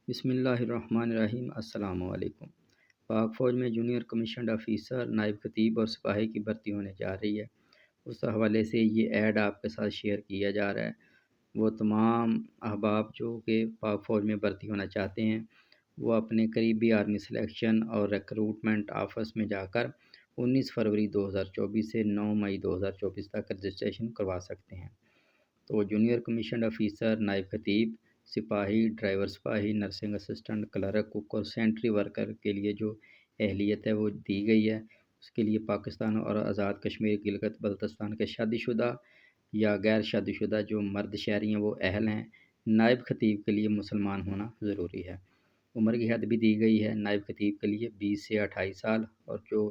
بسم اللہ الرحمن الرحیم۔ السلام علیکم۔ پاک فوج میں جونیئر کمیشنڈ آفیسر، نائب خطیب اور سپاہی کی بھرتی ہونے جا رہی ہے۔ اس حوالے سے یہ ایڈ آپ کے ساتھ شیئر کیا جا رہا ہے۔ وہ تمام احباب جو کہ پاک فوج میں بھرتی ہونا چاہتے ہیں وہ اپنے قریبی آرمی سلیکشن اور ریکروٹمنٹ آفس میں جا کر 19 فروری 2024 سے 9 مئی 2024 تک رجسٹریشن کروا سکتے ہیں۔ تو جونیئر کمیشنڈ آفیسر، نائب خطیب، سپاہی، ڈرائیور سپاہی، نرسنگ اسسٹنٹ، کلرک، کک اور سینٹری ورکر کے لیے جو اہلیت ہے وہ دی گئی ہے۔ اس کے لیے پاکستان اور آزاد کشمیر گلگت بلتستان کے شادی شدہ یا غیر شادی شدہ جو مرد شہری ہیں وہ اہل ہیں۔ نائب خطیب کے لیے مسلمان ہونا ضروری ہے۔ عمر کی حد بھی دی گئی ہے نائب خطیب کے لیے 20 سے 28 سال، اور جو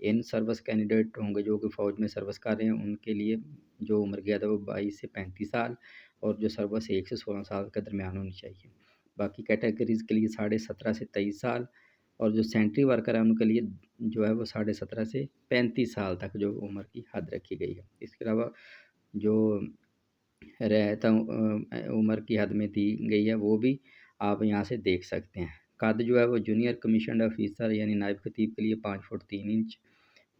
ان سروس کینڈیڈیٹ ہوں گے جو کہ فوج میں سروس کر رہے ہیں ان کے لیے جو عمر کی حد ہے وہ 22 سے 35 سال، اور جو سروس 1 سے 16 سال کے درمیان ہونی چاہیے۔ باقی کیٹیگریز کے لیے 17.5 سے 23 سال، اور جو سینٹری ورکر ہیں ان کے لیے جو ہے وہ 17.5 سے 35 سال تک جو عمر کی حد رکھی گئی ہے۔ اس کے علاوہ جو رعایت عمر کی حد میں دی گئی ہے وہ بھی آپ یہاں سے دیکھ سکتے ہیں۔ قد جو ہے وہ جونیئر کمیشنڈ آفیسر یعنی نائب خطیب کے لیے 5 فٹ 3 انچ،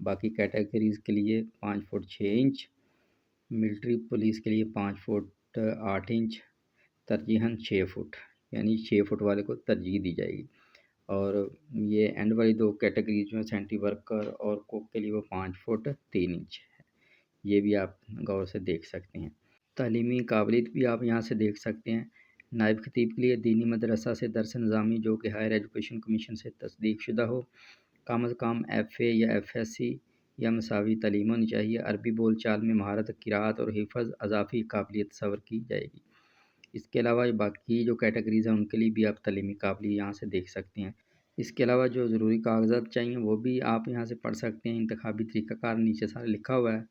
باقی کیٹیگریز کے لیے 5 فٹ 6 انچ، ملٹری پولیس کے لیے 5 فٹ 8 انچ، ترجیحاً 6 فٹ، یعنی 6 فٹ والے کو ترجیح دی جائے گی۔ اور یہ اینڈ والی دو کیٹیگریز جو ہیں سینٹری ورکر اور کوک کے لیے وہ 5 فٹ 3 انچ ہے۔ یہ بھی آپ غور سے دیکھ سکتے ہیں۔ تعلیمی قابلیت بھی آپ یہاں سے دیکھ سکتے ہیں۔ نائب خطیب کے لیے دینی مدرسہ سے درس نظامی جو کہ ہائر ایجوکیشن کمیشن سے تصدیق شدہ ہو، کم از کم FA یا FSC یا مساوی تعلیم ہونی چاہیے۔ عربی بول چال میں مہارت، قراءت اور حفظ اضافی قابلیت تصور کی جائے گی۔ اس کے علاوہ باقی جو کیٹیگریز ہیں ان کے لیے بھی آپ تعلیمی قابلیت یہاں سے دیکھ سکتے ہیں۔ اس کے علاوہ جو ضروری کاغذات چاہیے وہ بھی آپ یہاں سے پڑھ سکتے ہیں۔ انتخابی طریقہ کار نیچے سارا لکھا ہوا ہے،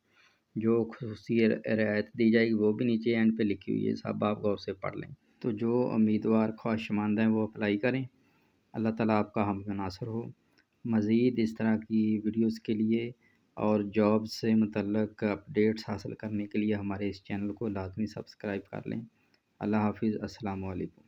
جو خصوصی رعایت دی جائے گی وہ بھی نیچے اینڈ پہ لکھی ہوئی ہے، سب آپ غور سے پڑھ لیں۔ تو جو امیدوار خواہشمند ہیں وہ اپلائی کریں۔ اللہ تعالیٰ آپ کا حامی و ناصر ہو۔ مزید اس طرح کی ویڈیوز کے لیے اور جاب سے متعلق اپڈیٹس حاصل کرنے کے لیے ہمارے اس چینل کو لازمی سبسکرائب کر لیں۔ اللہ حافظ۔ السلام علیکم۔